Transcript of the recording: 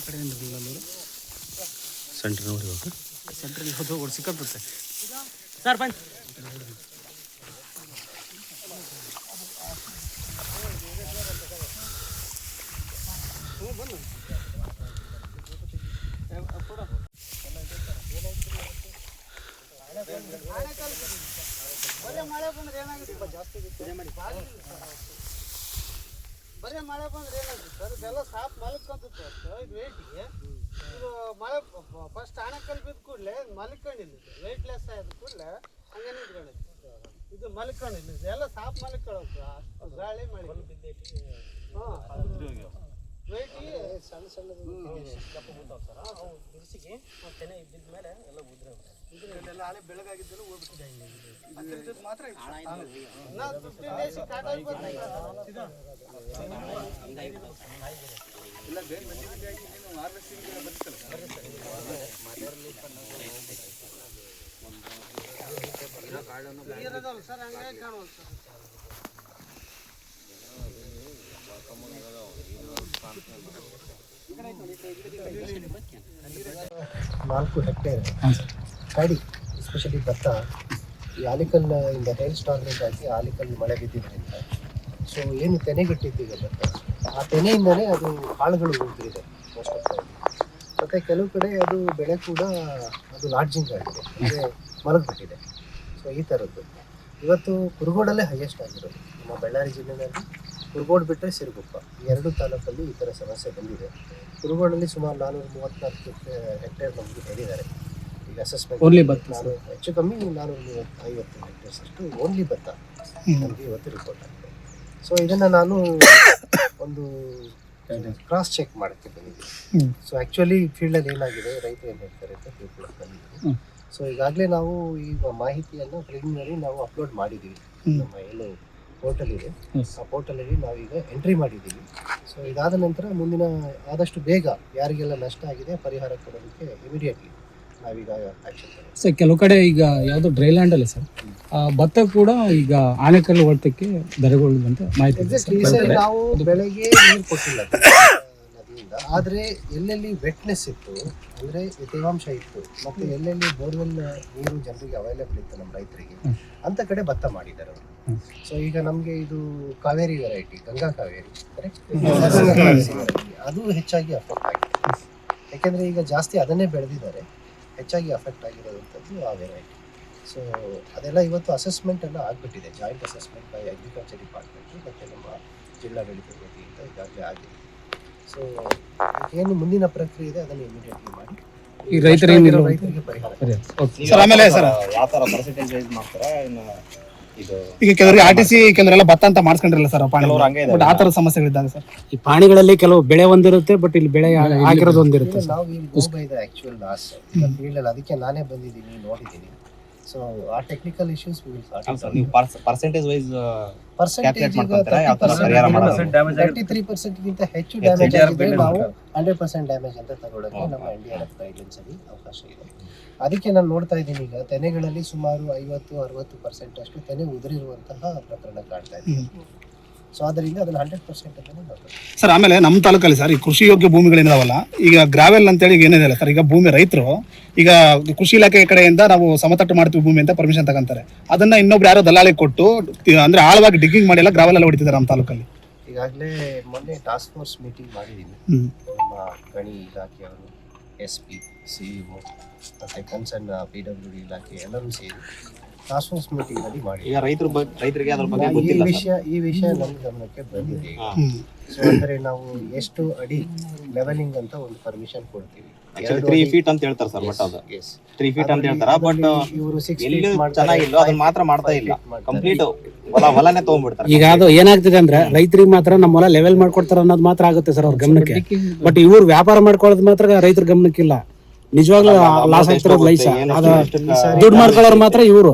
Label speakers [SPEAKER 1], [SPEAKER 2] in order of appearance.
[SPEAKER 1] ಕಡೆ ಏನಿರಲಿಲ್ಲ ಅಲ್ಲೂರು
[SPEAKER 2] ಸೆಂಟ್ರ್ ನೋಡಿ
[SPEAKER 1] ಸೆಂಟ್ರಲ್ಲಿ ಹೋಗಿ ಸಿಕ್ಕತ್ತೆ ಸರ್ ಬನ್ನಿ.
[SPEAKER 3] ಮಳೆ ಬಂದ್ರೆ ಏನಾಗುತ್ತೆ ಬರೀ ಮಳೆ ಬಂದ್ರೆ ಏನಾಗುತ್ತೆ ಸರ್, ಇದೆಲ್ಲ ಸಾಫ್ ಮಲ್ಕೊಂತಿತ್ತು ಇದು ವೇಟಿಗೆ. ಇದು ಮಳೆ ಫಸ್ಟ್ ಆಣೆಕಲ್ ಬಿದ್ದ ಕೂಡಲೇ ಮಲ್ಕೊಂಡಿಲ್ಲ, ವೆಯ್ಟ್ಲೆಸ್ ಆದ ಕೂಡಲೇ ಹಂಗೆ ನಿಂತ್ಕೊಂಡಿತ್ತು. ಇದು ಮಲ್ಕೊಂಡಿಲ್ಲ, ಇದೆಲ್ಲ ಸಾಫ್ ಮಲ್ಕೊಳ್ಳೋದು ಅಷ್ಟು ಗಾಳಿ ಮಳೆ ವೇಟಿಗೆ ಸಣ್ಣ ಸಣ್ಣದು
[SPEAKER 1] ಬಿಸಿಗೆ ತೆನೆ ಇದ್ದಿದ್ದ ಮೇಲೆ ಎಲ್ಲ ಉದ್ರೆ
[SPEAKER 3] ಇದನ್ನೆಲ್ಲ ಹಳೆ ಬೆಳಗಾಗಿದ್ದೆಲ್ಲ ಹೋಗ್ಬಿಟ್ಟಿದೆ. ಮಾತ್ರ 15 ಡೇಸ್ ಕಾಟಾಗಿ ಇಲ್ಲ ಬೇರೆ ಇರೋದಲ್ಲ ಸರ್, ಹಂಗಾಗಿ ಕಾಣುವಲ್ಲ ಸರ್.
[SPEAKER 4] ನಾಲ್ಕು ಹೆಕ್ಟೇರ್ ಕಾಡಿ ಎಸ್ಪೆಷಲಿ ಭತ್ತ ಈ ಆಲಿಕಲ್ ಇಂದ ಹೈಲ್ ಸ್ಟಾರ್ನಿಂದಾಗಿ ಆಲಿಕಲ್ ಮಳೆ ಬಿದ್ದಿದ್ದರಿಂದ ಸೊ ಏನು ತೆನೆಗಟ್ಟಿದ್ದೀಗ ಭತ್ತ ಆ ತೆನೆಯಿಂದಲೇ ಅದು ಕಾಳುಗಳು ಉಳಿದಿದೆ ಮೋಸ್ಟ್ ಆಫ್ ಟೈಮ್. ಮತ್ತು ಕೆಲವು ಕಡೆ ಅದು ಬೆಳೆ ಕೂಡ ಅದು ಲಾಡ್ಜಿಂಗ್ ಆಗಿದೆ, ಅಂದರೆ ಮಲಗಿಬಿಟ್ಟಿದೆ. ಸೊ ಈ ಥರದ್ದು ಇವತ್ತು ಕುರುಗೋಡಲ್ಲೇ ಹೈಯೆಸ್ಟ್ ಆಗಿರೋದು ನಮ್ಮ ಬಳ್ಳಾರಿ ಜಿಲ್ಲೆಯಲ್ಲಿ. ಕುರುಗೋಡು ಬಿಟ್ಟರೆ ಸಿರುಗುಪ್ಪ ಈ ಎರಡು ತಾಲೂಕಲ್ಲಿ ಈ ಥರ ಸಮಸ್ಯೆ ಬಂದಿದೆ. ಕುರುಗೋಡಲ್ಲಿ ಸುಮಾರು 434 ಹೆಕ್ಟೇರ್ ನಮಗೆ ಹೇಳಿದ್ದಾರೆ ಈಗ ಅಸೆಸ್ಮೆಂಟ್.
[SPEAKER 1] ಓನ್ಲಿ ಭತ್ತ
[SPEAKER 4] ನಾನು ಹೆಚ್ಚು ಕಮ್ಮಿ 450 ಹೆಕ್ಟೇರ್ಸ್ ಅಷ್ಟು ಓನ್ಲಿ ಭತ್ತ ನಮಗೆ ಇವತ್ತು ರಿಪೋರ್ಟ್ ಆಗಿದೆ. ಸೊ ಇದನ್ನು ನಾನು ಒಂದು ಕ್ರಾಸ್ ಚೆಕ್ ಮಾಡೋಕ್ಕೆ ಬಂದಿದ್ದೀನಿ. ಸೊ ಆ್ಯಕ್ಚುಲಿ ಫೀಲ್ಡಲ್ಲಿ ಏನಾಗಿದೆ, ರೈತರು ಏನು ಹೇಳ್ತಾರೆ ಅಂತ ತಿಳ್ಕೊಳ್ಳೋಕೆ ಬಂದಿದ್ದೀನಿ. ಸೊ ಈಗಾಗಲೇ ನಾವು ಈ ಮಾಹಿತಿಯನ್ನು ಪ್ರಿಲಿಮಿನರಿ ನಾವು ಅಪ್ಲೋಡ್ ಮಾಡಿದ್ದೀವಿ. ನಮ್ಮ ಏನು ಪೋರ್ಟಲ್ ಇದೆ ಆ ಪೋರ್ಟಲಲ್ಲಿ ನಾವೀಗ ಎಂಟ್ರಿ ಮಾಡಿದ್ದೀವಿ. ಸೊ ಇದಾದ ನಂತರ ಮುಂದಿನ ಆದಷ್ಟು ಬೇಗ ಯಾರಿಗೆಲ್ಲ ನಷ್ಟ ಆಗಿದೆ ಪರಿಹಾರ ಕೊಡೋದಕ್ಕೆ ಇಮಿಡಿಯೇಟ್ಲಿ ನಾವೀಗ ಆ್ಯಕ್ಷನ್ ತಗೊಳ್ತೀವಿ.
[SPEAKER 1] ಸರ್ ಕೆಲವು ಕಡೆ ಈಗ ಯಾವುದೋ ಡ್ರೈ ಲ್ಯಾಂಡ್ ಅಲ್ಲ ಸರ್, ಭತ್ತ ಕೂಡ ಈಗ ಆನೆಕಲ್ಲು ಹೊರತಕ್ಕೆ ದರಗೊಳ್ಳುವಂತ ಮಾಹಿತಿ ಇದೆ.
[SPEAKER 4] ಎಕ್ಸಾಕ್ಟ್ಲಿ ಈ ಸರಿ ನಾವು ಬೆಳೆಗೆ ನೀರು ಕೊಟ್ಟಿಲ್ಲ ನದಿಯಿಂದ, ಆದರೆ ಎಲ್ಲೆಲ್ಲಿ ವೆಟ್ನೆಸ್ ಇತ್ತು ಅಂದರೆ ತೇವಾಂಶ ಇತ್ತು ಮತ್ತು ಎಲ್ಲೆಲ್ಲಿ ಬೋರ್ವೆಲ್ ನೀರು ಜನರಿಗೆ ಅವೈಲೇಬಲ್ ಇತ್ತು ನಮ್ಮ ರೈತರಿಗೆ ಅಂಥ ಕಡೆ ಭತ್ತ ಮಾಡಿದ್ದಾರೆ ಅವರು. ಸೊ ಈಗ ನಮಗೆ ಇದು ಕಾವೇರಿ ವೆರೈಟಿ, ಗಂಗಾ ಕಾವೇರಿ ಕರೆಕ್ಟ್, ಅದು ಹೆಚ್ಚಾಗಿ ಅಫೆಕ್ಟ್ ಆಗಿದೆ. ಯಾಕೆಂದರೆ ಈಗ ಜಾಸ್ತಿ ಅದನ್ನೇ ಬೆಳೆದಿದ್ದಾರೆ, ಹೆಚ್ಚಾಗಿ ಅಫೆಕ್ಟ್ ಆಗಿರೋದಂಥದ್ದು ಆ ವೆರೈಟಿ. ಸೊ ಅದೆಲ್ಲ ಇವತ್ತು ಅಸೆಸ್ಮೆಂಟ್ ಎಲ್ಲ ಆಗಿಬಿಟ್ಟಿದೆ, joint assessment by agriculture department ಮತ್ತು ನಮ್ಮ ಜಿಲ್ಲಾಡಳಿತ ವತಿಯಿಂದ ಈಗಾಗಲೇ ಆಗಿದೆ. ಸೊ ಏನು ಮುಂದಿನ ಪ್ರಕ್ರಿಯೆ ಇದೆ ಅದನ್ನು ಇಮಿಡಿಯೇಟ್ಲಿ ಮಾಡಿ
[SPEAKER 1] ಈ ರೈತರಿಗೆ
[SPEAKER 4] ಪರಿಹಾರ.
[SPEAKER 5] ಸರ್ ಆಮೇಲೆ ಸರ್ ಯಾವ ಥರ ಪರ್ಸೆಂಟೇಜ್ ವೈಸ್ ಮಾಡ್ತಾರೆ ಇದು? ಈಗ ಕೆಲವರಿಗೆ RTC ಕೆಲವರೆಲ್ಲ ಭತ್ತ ಅಂತ ಮಾಡಿಸ್ಕೊಂಡಿರಲ್ಲ ಸರ್, ಬಟ್ ಆ ಥರ ಸಮಸ್ಯೆಗಳಿದ್ದಾಗ ಸರ್
[SPEAKER 1] ಈ ಪಾಣಿಗಳಲ್ಲಿ ಕೆಲವು ಬೆಳೆ ಒಂದಿರುತ್ತೆ, ಬಟ್ ಇಲ್ಲಿ ಬೆಳೆ ಆಗಿರೋದು ಒಂದಿರುತ್ತೆ.
[SPEAKER 4] ನಾವು ಇಲ್ಲಿ go by the actual loss ಫೀಲ್ಡಲ್ಲಿ, ಅದಕ್ಕೆ ನಾನೇ ಬಂದಿದ್ದೀನಿ, ನೋಡಿದ್ದೀನಿ. ಸೊ ಆ technical issues we will sort.
[SPEAKER 5] ನೀವು ಪರ್ಸೆಂಟೇಜ್ ವೈಸ್
[SPEAKER 4] ಪರ್ಸೆಂಟೇಜ್ ಈಗ 33% ಗಿಂತ ಹೆಚ್ಚು ಡ್ಯಾಮೇಜ್ ಆಗಿದ್ರೆ ನಾವು 100% ಡ್ಯಾಮೇಜ್ ಅಂತ ತಗೊಳ್ಳೋಕೆ ನಮ್ಮ NDRF ಗೈಡ್ಲೈನ್ಸ್ ಅಲ್ಲಿ ಅವಕಾಶ ಇದೆ. ಅದಕ್ಕೆ ನಾನು ನೋಡ್ತಾ ಇದ್ದೀನಿ ಈಗ ತೆನೆಗಳಲ್ಲಿ ಸುಮಾರು 50-60% ಅಷ್ಟು ತೆನೆ ಉದುರಿರುವಂತಹ ಪ್ರಕರಣ ಕಾಣ್ತಾ ಇದೆ. ಸೊ ಅದರಿಂದ ಅದನ್ನ 100% ಅಂತ ನಾವು
[SPEAKER 5] ಸರ್. ಆಮೇಲೆ ನಮ್ಮ ತಾಲೂಕಲ್ಲಿ ಸರ್ ಈ ಕೃಷಿ ಯೋಗ್ಯ ಭೂಮಿಗಳೇನಿದಾವಲ್ಲ, ಈಗ ಗ್ರಾವೆಲ್ ಅಂತೇಳಿ ಏನಿದೆ ಸರ್, ಈಗ ಭೂಮಿ ರೈತರು ಈಗ ಕೃಷಿ ಇಲಾಖೆ ಕಡೆಯಿಂದ ನಾವು ಸಮತಟ್ಟು ಮಾಡ್ತೀವಿ ಭೂಮಿ ಅಂತ ಪರ್ಮಿಷನ್ ತಗೊಂತಾರೆ, ಅದನ್ನ ಇನ್ನೊಬ್ರು ಯಾರೋ ದಲ್ಲಾಳಿ ಕೊಟ್ಟು ಅಂದ್ರೆ ಆಳವಾಗಿ ಡಿಗ್ಗಿಂಗ್ ಮಾಡಿ ಎಲ್ಲ ಗ್ರಾವೆಲ್ ಎಲ್ಲ ಹೊಡಿತಿದ್ದಾರೆ ನಮ್ಮ ತಾಲೂಕಲ್ಲಿ.
[SPEAKER 4] ಈಗಾಗಲೇ ಮೊನ್ನೆ ಟಾಸ್ಕ್ ಫೋರ್ಸ್ ಮೀಟಿಂಗ್ ಮಾಡಿದ್ದೀನಿ. ನಮ್ಮ ಗಣಿ ಇಲಾಖೆಯವರು, SP, CEO ಮತ್ತು ಕನ್ಸರ್ನ್ PWD ಇಲಾಖೆ ಎಲ್ಲರೂ ಸೇರಿ ಟಾಸ್ಕ್ ಫೋರ್ಸ್ ಮೀಟಿಂಗ್ ಅಲ್ಲಿ ಮಾಡಿ
[SPEAKER 5] ಈಗ ರೈತರಿಗೆ ಅದ್ರ ಬಗ್ಗೆ
[SPEAKER 4] ಈ ವಿಷಯ ನಮ್ಮ ಗಮನಕ್ಕೆ ಬಂದಿದೆ. ಸೊ ಅಂದರೆ ನಾವು ಎಷ್ಟು ಅಡಿ ಲೆವೆಲಿಂಗ್ ಅಂತ ಒಂದು ಪರ್ಮಿಷನ್ ಕೊಡ್ತೀವಿ.
[SPEAKER 5] 3 ಫೀಟ್ ಅಂತ ಹೇಳ್ತಾರೆ ಸರ್, ಬಟ್ ಅದು 3 ಫೀಟ್ ಅಂತ ಹೇಳ್ತಾರೆ, ಬಟ್
[SPEAKER 4] ಇವರು 6
[SPEAKER 5] ಎಲ್ಲಿ ಚೆನ್ನಾಗಿಲ್ಲ ಅದನ್ನ ಮಾತ್ರ ಮಾಡ್ತಾ ಇಲ್ಲ, ಕಂಪ್ಲೀಟ್ ಹೊಲನೇ ತಗೊಂಡ್ಬಿಡ್ತಾರೆ.
[SPEAKER 1] ಈಗ ಅದು ಏನಾಗ್ತಿದೆ ಅಂದ್ರೆ ರೈತರಿಗೆ ಮಾತ್ರ ನಮ್ಮ ಹೊಲ ಲೆವೆಲ್ ಮಾಡ್ಕೊಡ್ತಾರೆ ಅನ್ನೋದು ಮಾತ್ರ ಆಗುತ್ತೆ ಸರ್ ಅವ್ರ ಗಮನಕ್ಕೆ, ಬಟ್ ಇವ್ರು ವ್ಯಾಪಾರ ಮಾಡ್ಕೊಳ್ಳೋದು ಮಾತ್ರ ರೈತರ ಗಮನಕ್ಕಿಲ್ಲ. ನಿಜವಾಗ್ಲೂ ಲಾಸ್ ಆಗ್ತಿರೋದು ಲೈಸ, ದುಡ್ಡು ಮಾಡ್ಕೊಳ್ಳೋರು ಮಾತ್ರ ಇವರು.